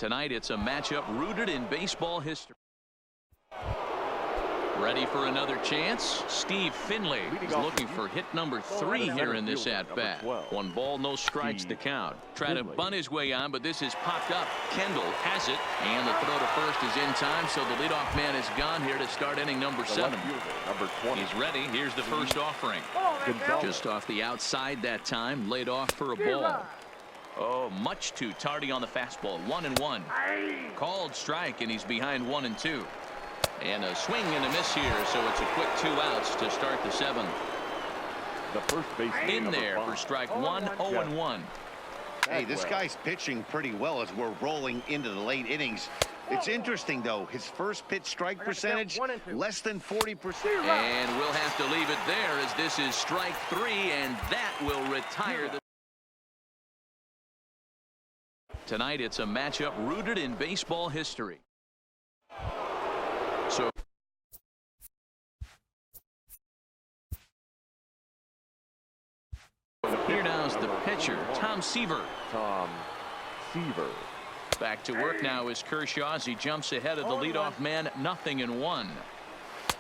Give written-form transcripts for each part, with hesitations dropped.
Tonight, it's a matchup rooted in baseball history. Ready for another chance? Steve Finley is looking for hit number 3 here in this at-bat. 1 ball, no strikes to count. Trying to bunt his way on, but this is popped up. Kendall has it, and the throw to first is in time, so the leadoff man is gone here to start inning number 7. He's ready. Here's the first offering. Just off the outside that time, laid off for a ball. Oh, much too tardy on the fastball. 1-1. Called strike, and he's behind 1-2. And a swing and a miss here, so it's a quick 2 outs to start the 7th. The first base in there for strike 1, 0-1. Hey, this guy's pitching pretty well as we're rolling into the late innings. It's interesting, though. His first pitch strike percentage, less than 40%. And we'll have to leave it there as this is strike 3, and that will retire the... Tonight, it's a matchup rooted in baseball history. So here now's the pitcher, Tom Seaver. Back to work now is Kershaw as he jumps ahead of the leadoff man, 0-1.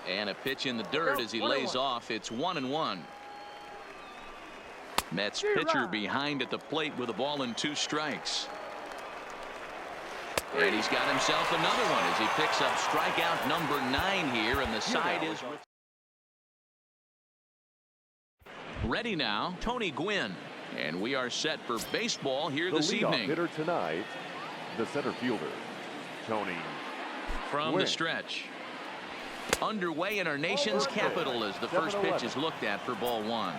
And a pitch in the dirt as he lays off. It's 1-1. Mets pitcher behind at the plate with a ball and 2 strikes. And he's got himself another one as he picks up strikeout number 9 here, and the side is ready now. Tony Gwynn, and we are set for baseball here this evening. Hitter tonight, the center fielder, Tony from Gwynn. The stretch. Underway in our nation's capital as the first pitch is looked at for ball 1.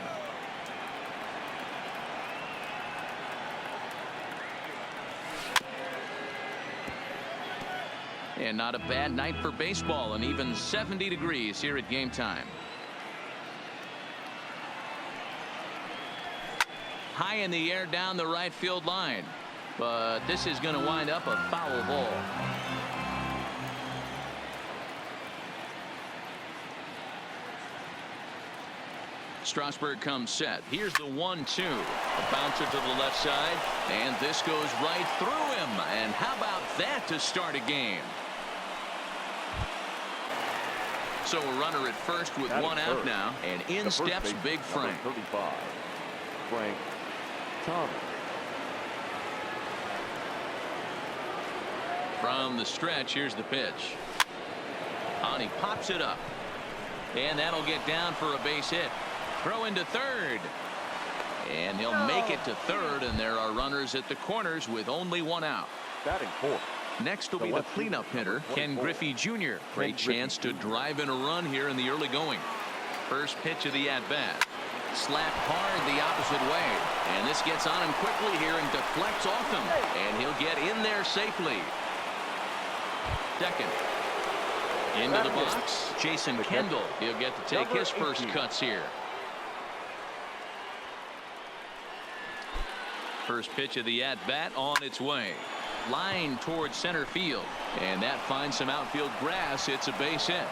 And not a bad night for baseball, and even 70 degrees here at game time. High in the air down the right field line, but this is going to wind up a foul ball. Strasburg comes set. Here's the 1-2. A bouncer to the left side, and this goes right through him. And how about that to start a game? So a runner at first with 1 out now, and in steps Big Frank. 35, Frank Thomas. From the stretch, here's the pitch. And he pops it up, and that'll get down for a base hit. Throw into third, and he'll make it to third, and there are runners at the corners with only 1 out. Batting 4th. Next will be the cleanup hitter, Ken Griffey Jr. Great chance to drive in a run here in the early going. First pitch of the at-bat. Slapped hard the opposite way. And this gets on him quickly here and deflects off him. And he'll get in there safely. Second. Into the box, Jason Kendall. He'll get to take his first cuts here. First pitch of the at-bat on its way. Line towards center field, and that finds some outfield grass. It's a base hit.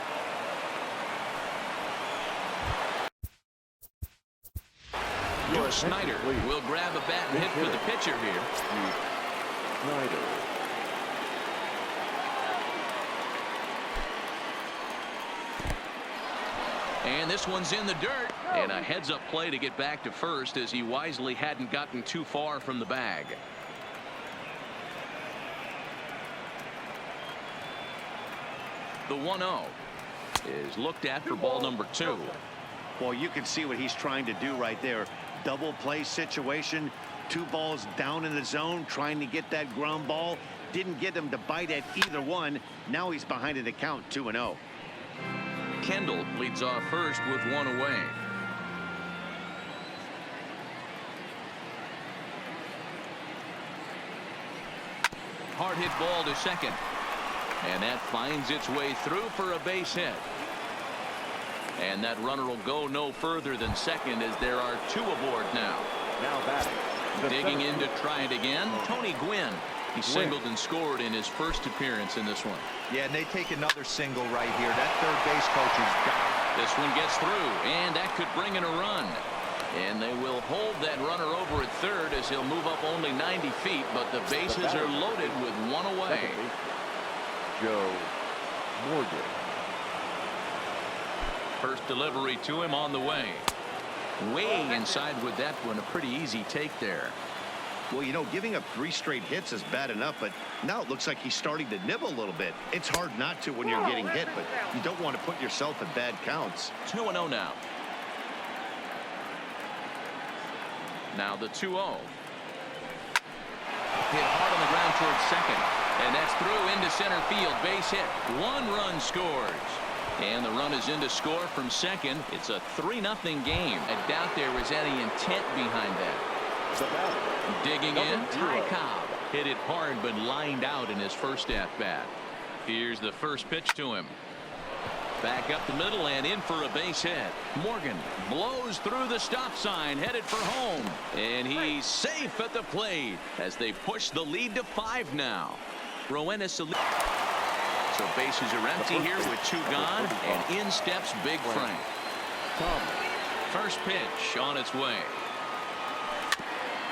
Luke Snyder will grab a bat and hit for the pitcher here. Snyder. And this one's in the dirt, and a heads-up play to get back to first as he wisely hadn't gotten too far from the bag. The 1-0 is looked at for ball number 2. Well, you can see what he's trying to do right there. Double play situation. 2 balls down in the zone, trying to get that ground ball. Didn't get him to bite at either one. Now he's behind in the count, 2-0. Kendall leads off first with 1 away. Hard hit ball to second. And that finds its way through for a base hit. And that runner will go no further than second as there are 2 aboard now. Now batting. Digging in to try it again, Tony Gwynn. He singled and scored in his first appearance in this one. Yeah, and they take another single right here. That third base coach is got it. This one gets through, and that could bring in a run. And they will hold that runner over at third as he'll move up only 90 feet, but the bases are loaded with one away. Joe Morgan. First delivery to him on the way. Way inside with that one. A pretty easy take there. Well, you know, giving up 3 straight hits is bad enough, but now it looks like he's starting to nibble a little bit. It's hard not to when you're getting hit, but you don't want to put yourself in bad counts. 2-0 now. Now the 2-0. Hit hard on the ground towards second. And that's through into center field. Base hit. 1 run scores. And the run is in to score from second. It's a 3-0 game. I doubt there was any intent behind that. Digging in, Ty Cobb. Hit it hard but lined out in his first at-bat. Here's the first pitch to him. Back up the middle and in for a base hit. Morgan blows through the stop sign, headed for home. And he's safe at the plate as they push the lead to 5 now. So bases are empty here with 2 gone, and in steps Big Frank. First pitch on its way.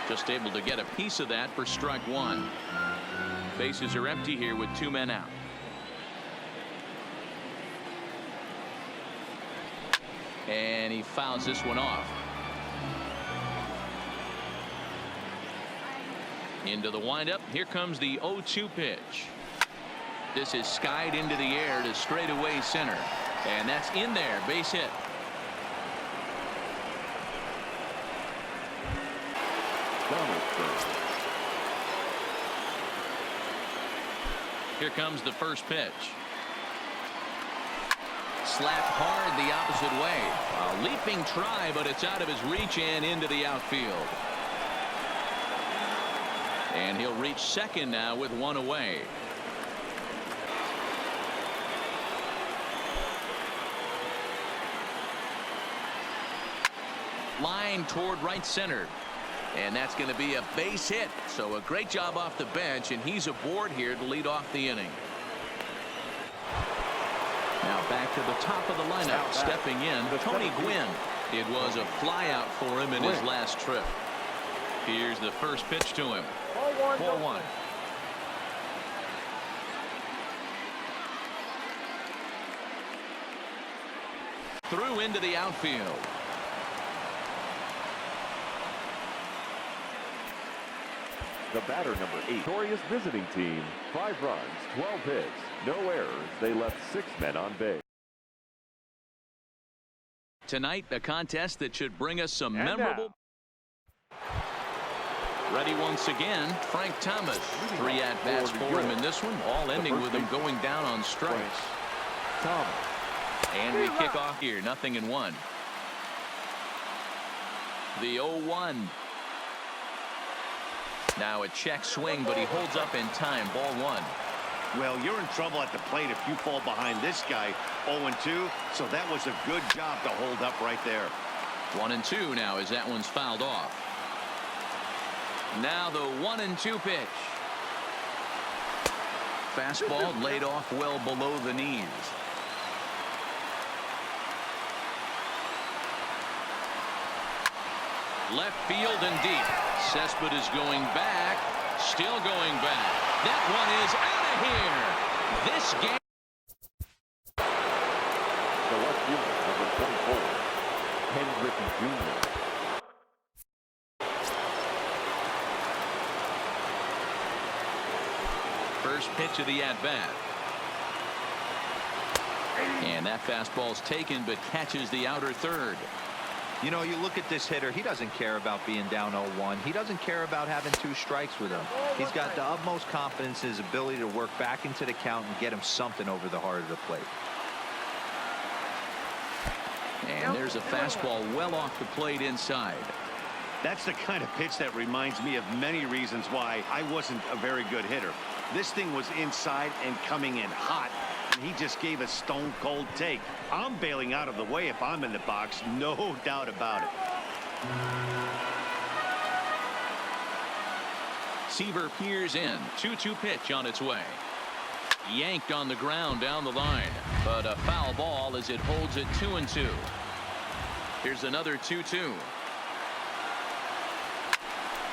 Just able to get a piece of that for strike 1. Bases are empty here with 2 men out. And he fouls this one off. Into the windup. Here comes the 0-2 pitch. This is skied into the air to straightaway center. And that's in there. Base hit. Here comes the first pitch. Slapped hard the opposite way. A leaping try, but it's out of his reach and into the outfield. And he'll reach second now with 1 away. Line toward right center. And that's going to be a base hit. So a great job off the bench, and he's aboard here to lead off the inning. Now back to the top of the lineup. Stepping in, Tony Gwynn. It was a flyout for him in his last trip. Here's the first pitch to him. 4-1. Through into the outfield. The batter, number 8. Victorious visiting team. 5 runs, 12 hits, no errors. They left 6 men on base. Tonight, a contest that should bring us some memorable. Ready once again, Frank Thomas. 3 at-bats for him in this one, all ending with him going down on strikes. And we kick off here, 0-1. The 0-1. Now a check swing, but he holds up in time. Ball 1. Well, you're in trouble at the plate if you fall behind this guy. 0-2, so that was a good job to hold up right there. 1-2 now as that one's fouled off. Now the 1-2 pitch. Fastball laid off well below the knees. Left field and deep. Cespedes is going back. Still going back. That one is out of here. This game. The left fielder, number 24, Ken Griffey Jr. First pitch of the at-bat. And that fastball's taken but catches the outer third. You know, you look at this hitter, he doesn't care about being down 0-1. He doesn't care about having 2 strikes with him. He's got the utmost confidence in his ability to work back into the count and get him something over the heart of the plate. And there's a fastball well off the plate inside. That's the kind of pitch that reminds me of many reasons why I wasn't a very good hitter. This thing was inside and coming in hot, and he just gave a stone-cold take. I'm bailing out of the way if I'm in the box, no doubt about it. Seaver peers in. 2-2 pitch on its way. Yanked on the ground down the line, but a foul ball as it holds it 2-2. Here's another 2-2.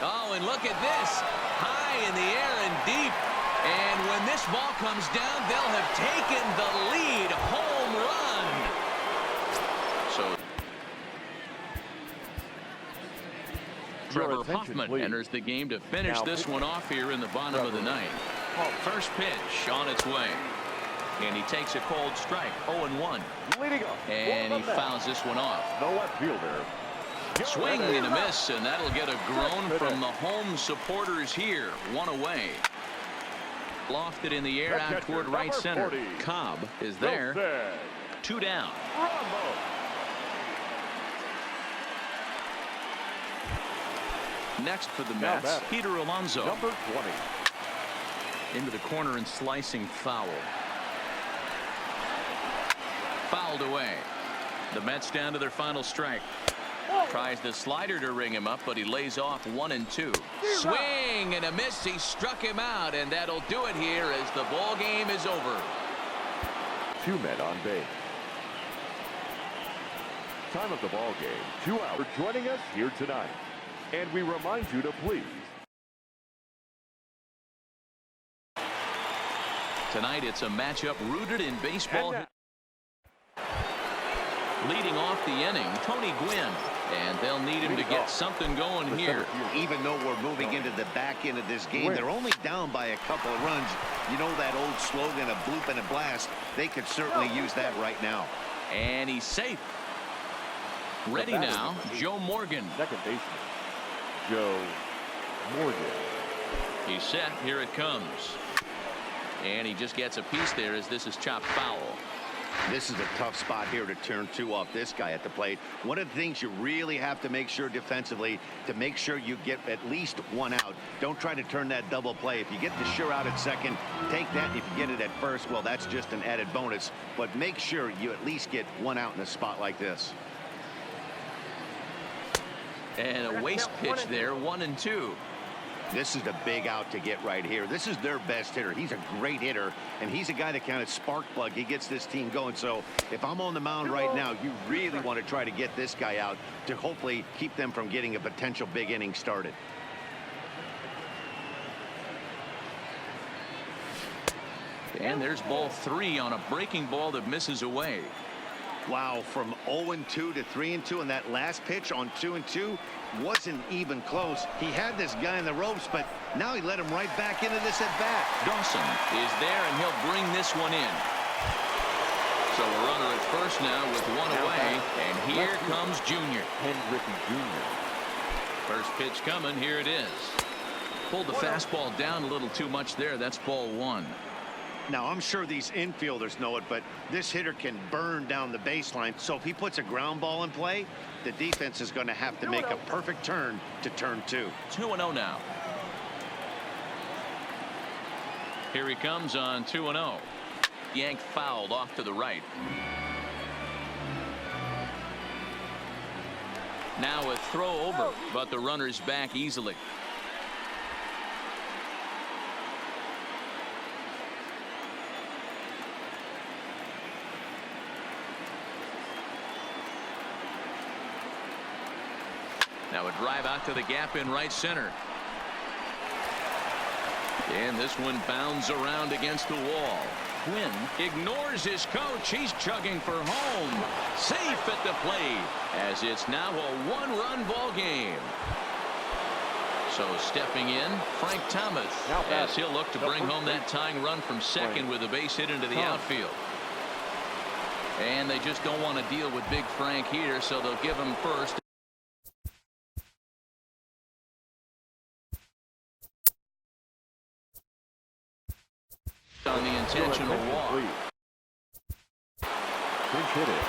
Oh, and look at this. High in the air and deep. And when this ball comes down, they'll have taken the lead. Home run. So Trevor Hoffman enters the game to finish this one off here in the bottom of the ninth. First pitch on its way. And he takes a cold strike, 0-1. And he fouls this one off. The left fielder. Swing and a miss, and that'll get a groan from the home supporters here. One away. Lofted in the air out toward right center. Cobb is there. 2 down. Next for the Mets, Peter Alonso. Number 20. Into the corner and slicing foul. Fouled away. The Mets down to their final strike. Tries the slider to ring him up, but he lays off 1-2. Swing and a miss. He struck him out, and that'll do it here as the ball game is over. 2 men on base. Time of the ball game, 2 hours. For joining us here tonight. And we remind you to please. Tonight it's a matchup rooted in baseball. Leading off the inning, Tony Gwynn. And they'll need him to get something going here. Even though we're moving into the back end of this game, they're only down by a couple of runs. You know that old slogan, a bloop and a blast. They could certainly use that right now. And he's safe. Ready now, Joe Morgan. Second baseman, Joe Morgan. He's set. Here it comes. And he just gets a piece there as this is chopped foul. This is a tough spot here to turn 2 off this guy at the plate. One of the things you really have to make sure defensively to make sure you get at least 1 out. Don't try to turn that double play. If you get the sure out at second, take that. If you get it at first, well, that's just an added bonus. But make sure you at least get 1 out in a spot like this. And a waste pitch there, 1-2. This is the big out to get right here. This is their best hitter. He's a great hitter, and he's a guy that kind of spark plug. He gets this team going. So if I'm on the mound right now, you really want to try to get this guy out to hopefully keep them from getting a potential big inning started. And there's ball 3 on a breaking ball that misses away. Wow, from 0-2 to 3-2, and that last pitch on 2-2 wasn't even close. He had this guy in the ropes, but now he let him right back into this at bat. Dawson is there, and he'll bring this one in. So a runner at first now with 1 away, and here comes Junior. Henrique Jr. First pitch coming. Here it is. Pulled the fastball down a little too much there. That's ball 1. Now, I'm sure these infielders know it, but this hitter can burn down the baseline. So if he puts a ground ball in play, the defense is going to have to make a perfect turn to turn 2. 2-0 now. Here he comes on 2-0. Yanked fouled off to the right. Now a throw over, but the runner's back easily. Now a drive out to the gap in right center. And this one bounds around against the wall. Quinn ignores his coach. He's chugging for home. Safe at the plate as it's now a 1-run ball game. So stepping in, Frank Thomas, as he'll look to bring home that tying run from second with a base hit into the outfield. And they just don't want to deal with Big Frank here, so they'll give him first. On the intentional walk. Pinch hit it.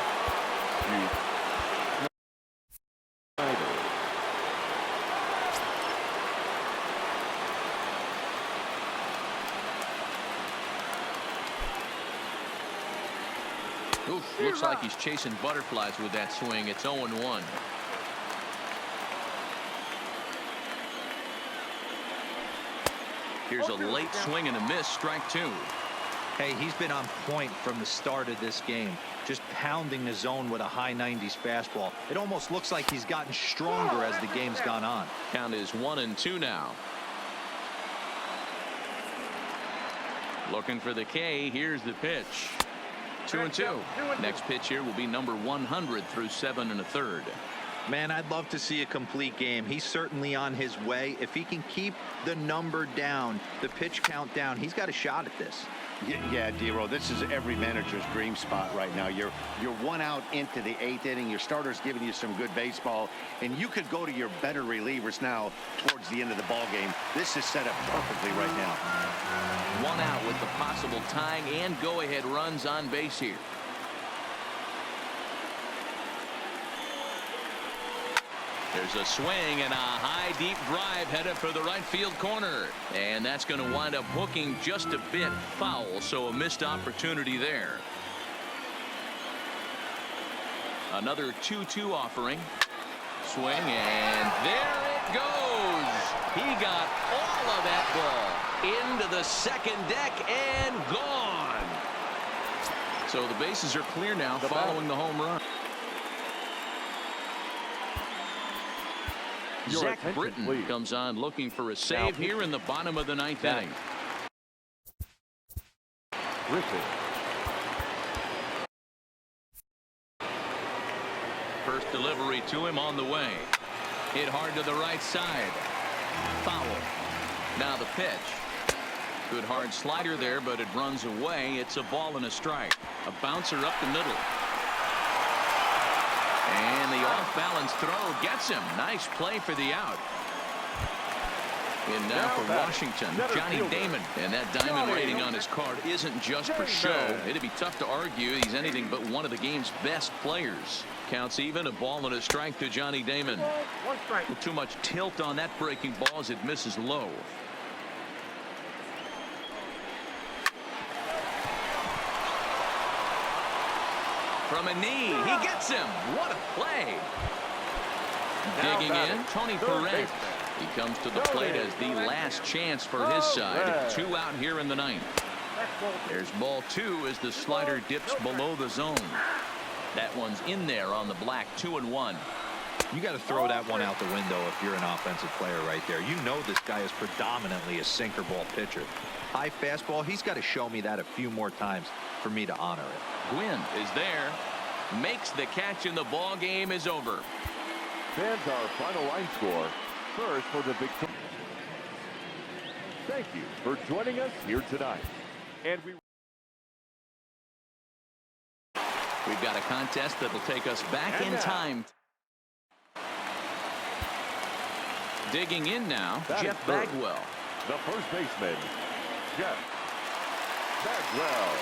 Oof, looks like he's chasing butterflies with that swing. It's 0-1. Here's a late swing and a miss, strike 2. Hey, he's been on point from the start of this game, just pounding the zone with a high 90s fastball. It almost looks like he's gotten stronger as the game's gone on. Count is 1-2 now. Looking for the K. Here's the pitch. 2-2. Next pitch here will be number 100 through 7 1/3. Man, I'd love to see a complete game. He's certainly on his way. If he can keep the number down, the pitch count down, he's got a shot at this. Yeah, D-Roll, this is every manager's dream spot right now. You're 1 out into the 8th inning. Your starter's giving you some good baseball, and you could go to your better relievers now towards the end of the ball game. This is set up perfectly right now. 1 out with the possible tying and go-ahead runs on base here. There's a swing and a high deep drive headed for the right field corner, and that's going to wind up hooking just a bit foul, so a missed opportunity there. Another 2-2 offering. Swing, and there it goes. He got all of that ball into the second deck and gone. So the bases are clear now following the home run. Zach Britton comes on looking for a save here in the bottom of the 9th inning. First delivery to him on the way. Hit hard to the right side. Foul. Now the pitch. Good hard slider there, but it runs away. It's a ball and a strike. A bouncer up the middle. And the off-balance throw gets him. Nice play for the out. And now for Washington, Johnny Damon. And that diamond rating on his card isn't just for show. It'd be tough to argue he's anything but one of the game's best players. Counts even, a ball and a strike to Johnny Damon. With too much tilt on that breaking ball as it misses low. From a knee, he gets him. What a play. Digging in, Tony Perez. He comes to the plate as the last chance for his side. 2 out here in the 9th. There's ball 2 as the slider dips below the zone. That one's in there on the black. 2-1. You got to throw that one out the window if you're an offensive player right there. You know this guy is predominantly a sinker ball pitcher. High fastball, he's got to show me that a few more times for me to honor it. Gwynn is there, makes the catch, and the ball game is over. Fans, our final line score. First for the victory. Thank you for joining us here tonight. And we've got a contest that will take us back in time. Digging in now, Jeff Bagwell. The first baseman, Jeff Bagwell.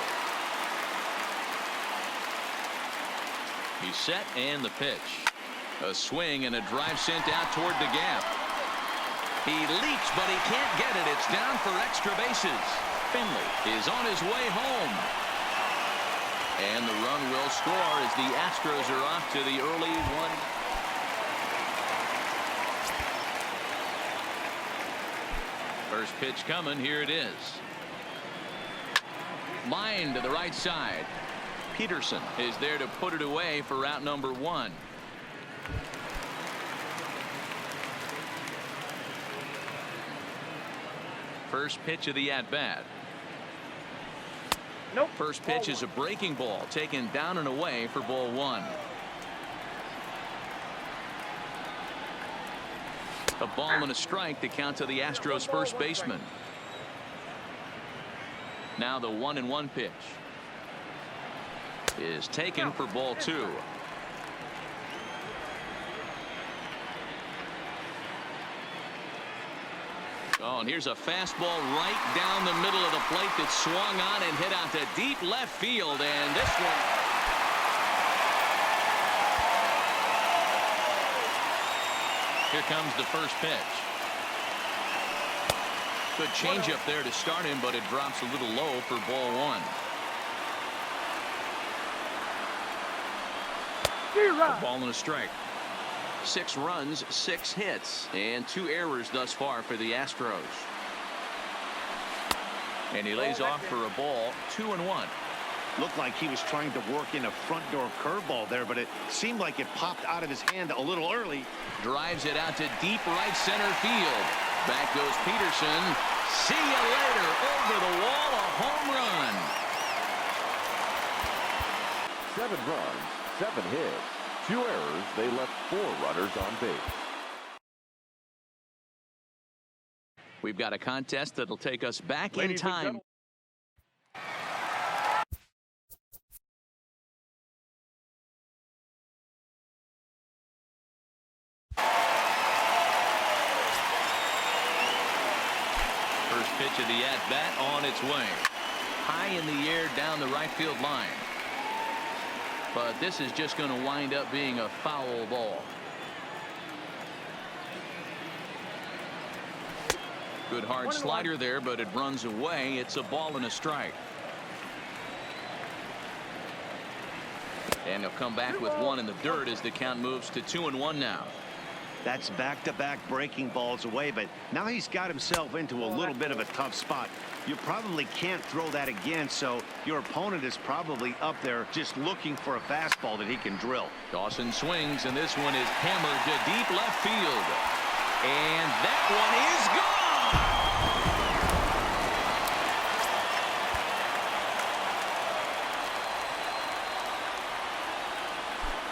He's set, and the pitch. A swing and a drive sent out toward the gap. He leaps, but he can't get it. It's down for extra bases. Finley is on his way home. And the run will score as the Astros are off to the early one. First pitch coming. Here it is. Line to the right side. Peterson is there to put it away for out number 1. First pitch of the at-bat. Nope. First pitch is a breaking ball taken down and away for ball 1. A ball and a strike to count to the Astros first baseman. Now the 1-1 pitch is taken for ball 2. Oh, and here's a fastball right down the middle of the plate that swung on and hit out to deep left field. And this one. Here comes the first pitch. Good changeup there to start him, but it drops a little low for ball 1. A ball and a strike. 6 runs, 6 hits, and 2 errors thus far for the Astros. And he lays off for a ball, 2-1. Looked like he was trying to work in a front door curveball there, but it seemed like it popped out of his hand a little early. Drives it out to deep right center field. Back goes Peterson. See you later. Over the wall, a home run. 7 runs, 7 hits, 2 errors. They left 4 runners on base. We've got a contest that'll take us back in time. First pitch of the at-bat on its way. High in the air down the right field line. But this is just going to wind up being a foul ball. Good hard slider there, but it runs away. It's a ball and a strike. And he'll come back with 1 in the dirt as the count moves to 2-1 now. That's back-to-back breaking balls away, but now he's got himself into a little bit of a tough spot. You probably can't throw that again, so your opponent is probably up there just looking for a fastball that he can drill. Dawson swings, and this one is hammered to deep left field. And that one is gone!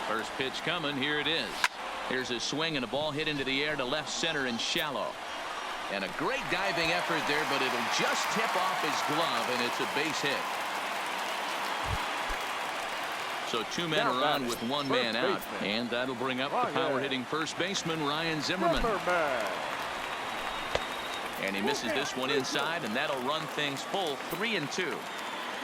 First pitch coming. Here it is. Here's a swing and a ball hit into the air to left center and shallow. And a great diving effort there, but it'll just tip off his glove, and it's a base hit. So 2 men are on with 1 man out, and that'll bring up the power-hitting first baseman, Ryan Zimmerman. And he misses this one inside, and that'll run things full 3-2.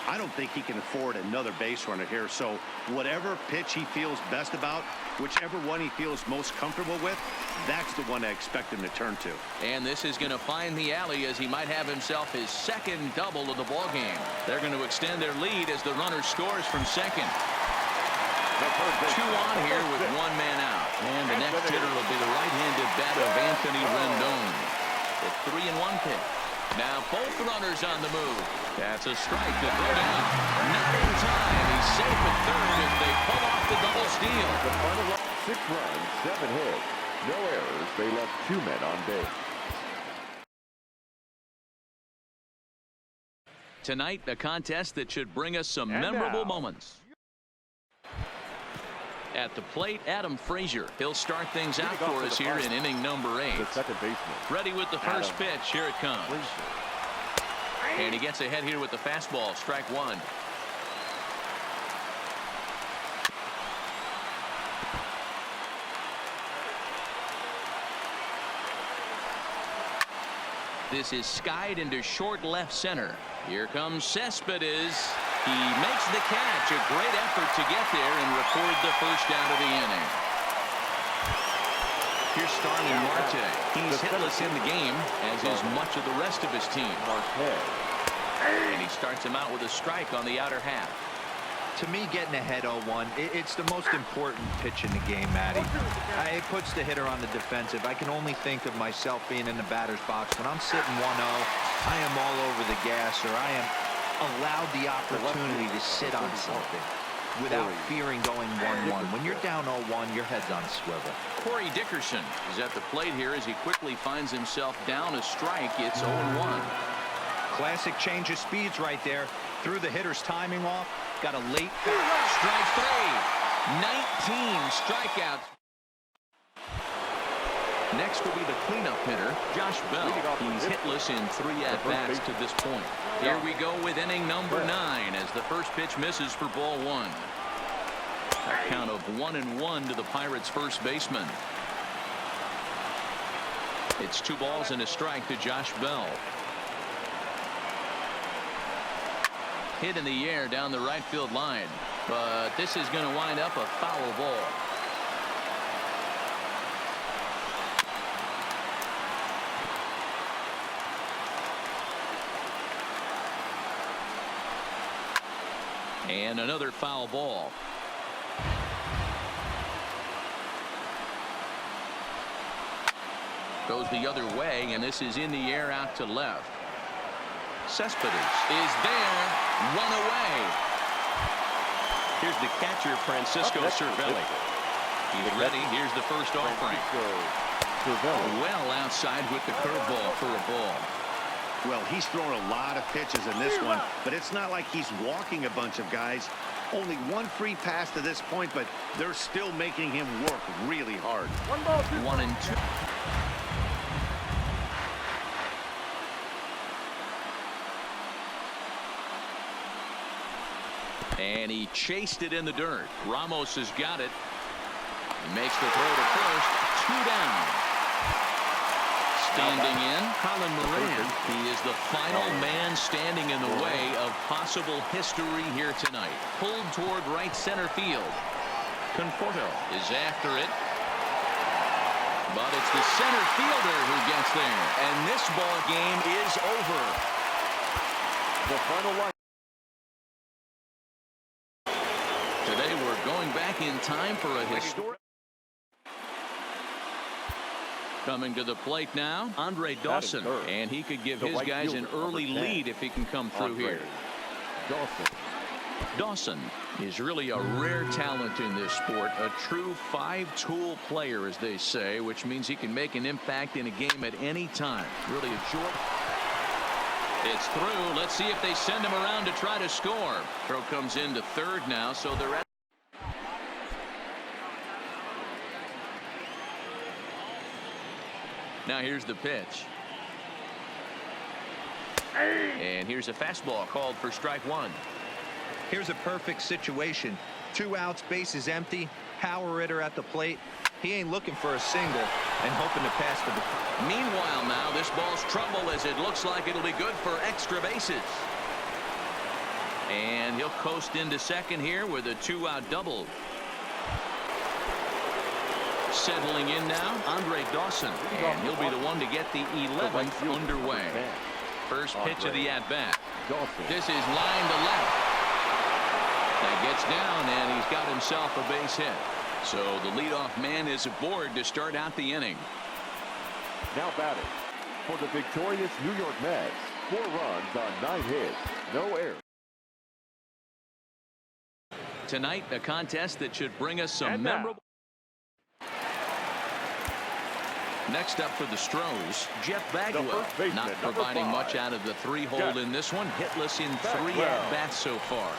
I don't think he can afford another base runner here, so whatever pitch he feels best about, whichever one he feels most comfortable with, that's the one I expect him to turn to. And this is going to find the alley as he might have himself his second double of the ball game. They're going to extend their lead as the runner scores from second. 2 on here with 1 man out. And the next hitter will be the right-handed bat of Anthony Rendon. The 3-1 pitch. Now both runners on the move. That's a strike to throw down. Not in time. He's safe at third as they pull off the double steal. The final 6 runs, 7 hits, no errors. They left 2 men on base. Tonight, a contest that should bring us some memorable moments. At the plate, Adam Frazier. He'll start things out for us here in inning number 8. The second baseman. Ready with the first pitch. Here it comes. And he gets ahead here with the fastball. Strike 1. This is skied into short left center. Here comes Cespedes. He makes the catch. A great effort to get there and record the first out of the inning. Here's Starling Marte. He's hitless in the game, as is much of the rest of his team. And he starts him out with a strike on the outer half. To me, getting ahead 0-1, it's the most important pitch in the game, Matty. It puts the hitter on the defensive. I can only think of myself being in the batter's box. When I'm sitting 1-0, I am all over the gas, or I am allowed the opportunity to sit on something without fearing going 1-1. When you're down 0-1, your head's on a swivel. Corey Dickerson is at the plate here as he quickly finds himself down a strike. It's 0-1. Classic change of speeds right there. Threw the hitter's timing off. Got a late strike 3. 19 strikeouts. Next will be the cleanup hitter, Josh Bell. He's hitless in 3 at-bats to this point. Here we go with inning number 9 as the first pitch misses for ball 1. A count of 1-1 to the Pirates' first baseman. It's 2 balls and a strike to Josh Bell. Hit in the air down the right field line, but this is going to wind up a foul ball. And another foul ball. Goes the other way, and this is in the air out to left. Cespedes is there. Run away. Here's the catcher, Francisco Cervelli. He's ready. Here's the first offering. Well outside with the curveball for a ball. Well, he's thrown a lot of pitches in this one, but it's not like he's walking a bunch of guys. Only one free pass to this point, but they're still making him work really hard. 1-2. And he chased it in the dirt. Ramos has got it. He makes the throw to first. 2 down. Standing in, Colin Moran. He is the final man standing in the way of possible history here tonight. Pulled toward right center field. Conforto is after it. But it's the center fielder who gets there. And this ball game is over. The final line. Today we're going back in time for a historic. Coming to the plate now, Andre Dawson, and he could give his guys an early lead if he can come through here. Dawson is really a rare talent in this sport, a true 5-tool player, as they say, which means he can make an impact in a game at any time. Really a joy. It's through. Let's see if they send him around to try to score. Throw comes into third now, so they're at. Now here's the pitch. And here's a fastball called for strike 1. Here's a perfect situation. 2 outs, bases empty, power hitter at the plate. He ain't looking for a single and hoping to pass the. Meanwhile, now this ball's trouble as it looks like it'll be good for extra bases. And he'll coast into second here with a 2-out double. Settling in now, Andre Dawson, and he'll be the one to get the 11th underway. First pitch of the at-bat. This is line to left. That gets down, and he's got himself a base hit. So the leadoff man is aboard to start out the inning. Now batting for the victorious New York Mets. 4 runs on 9 hits, no errors. Tonight, a contest that should bring us some memorable. Next up for the Stros, Jeff Bagwell, not providing much out of the 3-hole in this one. Hitless in 3 at-bats so far.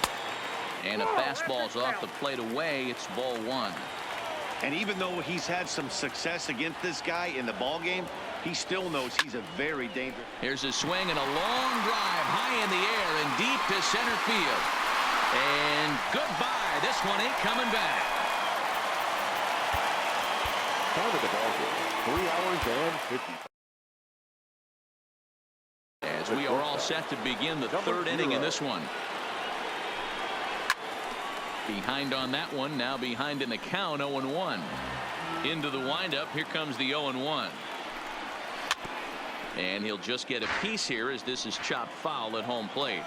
And a fastball's off the plate away. It's ball 1. And even though he's had some success against this guy in the ball game, he still knows he's a very dangerous. Here's a swing and a long drive high in the air and deep to center field. And goodbye. This one ain't coming back. Time of the ball game, 3 hours and 50. As we are all set to begin the 3rd inning in this one. Behind on that one, now behind in the count, 0-1. Into the windup, here comes the 0-1. And he'll just get a piece here as this is chopped foul at home plate.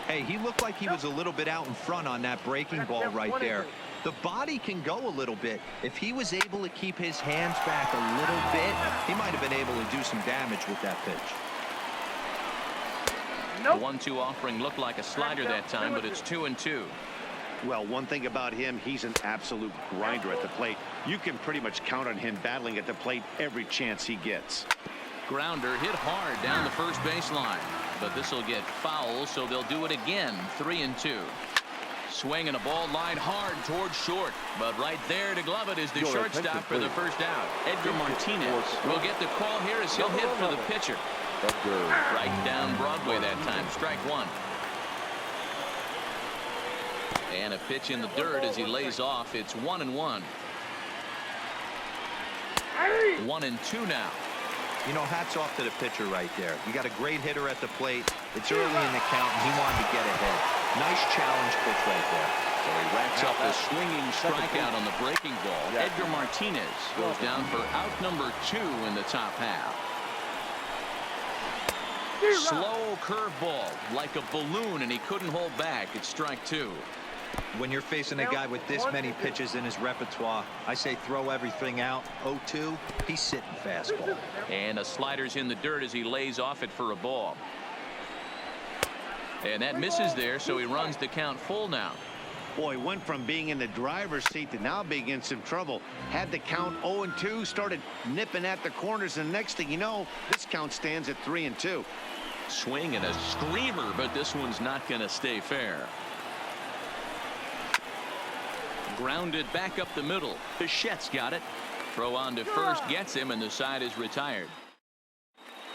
Hey, he looked like he was a little bit out in front on that breaking ball right there. The body can go a little bit. If he was able to keep his hands back a little bit, he might have been able to do some damage with that pitch. The 1-2 offering looked like a slider that time, but it's 2-2. Well, one thing about him, he's an absolute grinder at the plate. You can pretty much count on him battling at the plate every chance he gets. Grounder hit hard down the first baseline, but this will get foul, so they'll do it again. 3-2. Swing and a ball lined hard towards short, but right there to glove it is the shortstop for the first out. Edgar Martinez will get the call here as he'll hit for the pitcher. Right down Broadway that time. Strike 1. And a pitch in the dirt as he lays off. It's 1-1. 1-2 now. You know, hats off to the pitcher right there. You got a great hitter at the plate. It's early in the count, and he wanted to get ahead. Nice challenge pitch right there. So he racks up a swinging strikeout on the breaking ball. Edgar Martinez goes down for out number 2 in the top half. Slow curveball like a balloon, and he couldn't hold back. It's strike 2. When you're facing a guy with this many pitches in his repertoire, I say throw everything out. 0-2, he's sitting fastball. And a slider's in the dirt as he lays off it for a ball. And that misses there, so he runs the count full now. Boy, went from being in the driver's seat to now being in some trouble. Had the count 0-2, started nipping at the corners, and next thing you know, this count stands at 3-2. Swing and a screamer, but this one's not going to stay fair. Grounded back up the middle. Bichette's got it. Throw on to first gets him, and the side is retired.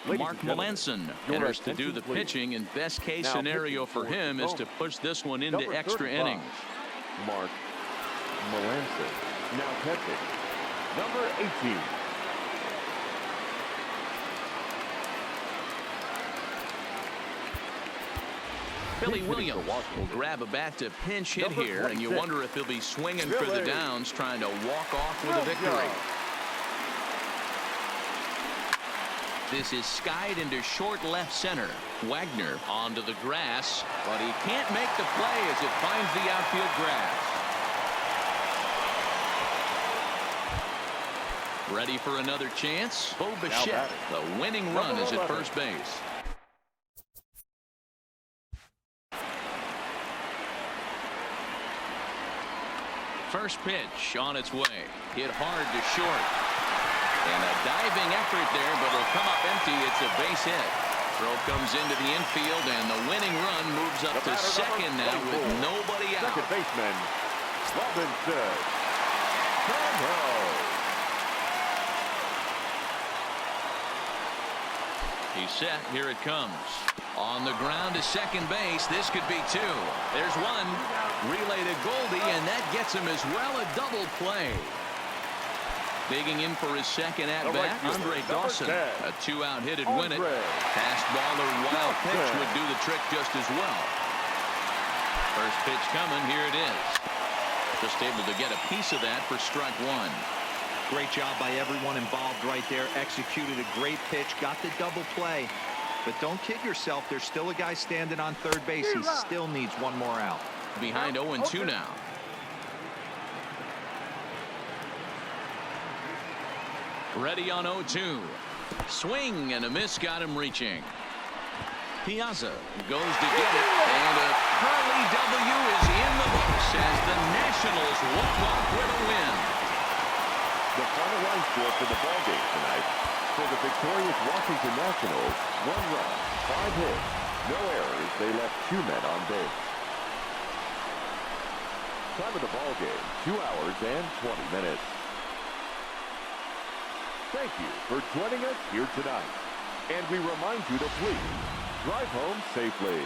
Mark Melanson enters to do the pitching, and best case scenario for him is to push this one into extra innings. Mark Melanson now catching. Number 18. Billy Williams will grab a bat to pinch hit here, and you wonder if he'll be swinging for the downs, trying to walk off with a victory. This is skied into short left center. Wagner onto the grass, but he can't make the play as it finds the outfield grass. Ready for another chance? Bo Bichette, the winning run, is at first base. First pitch on its way. Hit hard to short. And a diving effort there, but it'll come up empty. It's a base hit. Throw comes into the infield, and the winning run moves up to second now with nobody out. Second baseman, Robinson. He's set. Here it comes. On the ground to second base. This could be two. There's one. Relay to Goldie, and that gets him as well. A double play. Digging in for his second at-bat, Andre Dawson. A two-out hit would win it. Fastball or wild pitch would do the trick just as well. First pitch coming. Here it is. Just able to get a piece of that for strike one. Great job by everyone involved right there. Executed a great pitch. Got the double play. But don't kid yourself. There's still a guy standing on third base. He still needs one more out. Behind 0-2 now. Ready on 0-2. Swing and a miss got him reaching. Piazza goes to get it, and a Curly W is in the books as the Nationals walk off with a win. The final line score for the ballgame tonight. For the victorious Washington Nationals, 1 run, 5 hits, no errors. They left 2 men on base. Time of the ballgame, 2 hours and 20 minutes. Thank you for joining us here tonight. And we remind you to please drive home safely.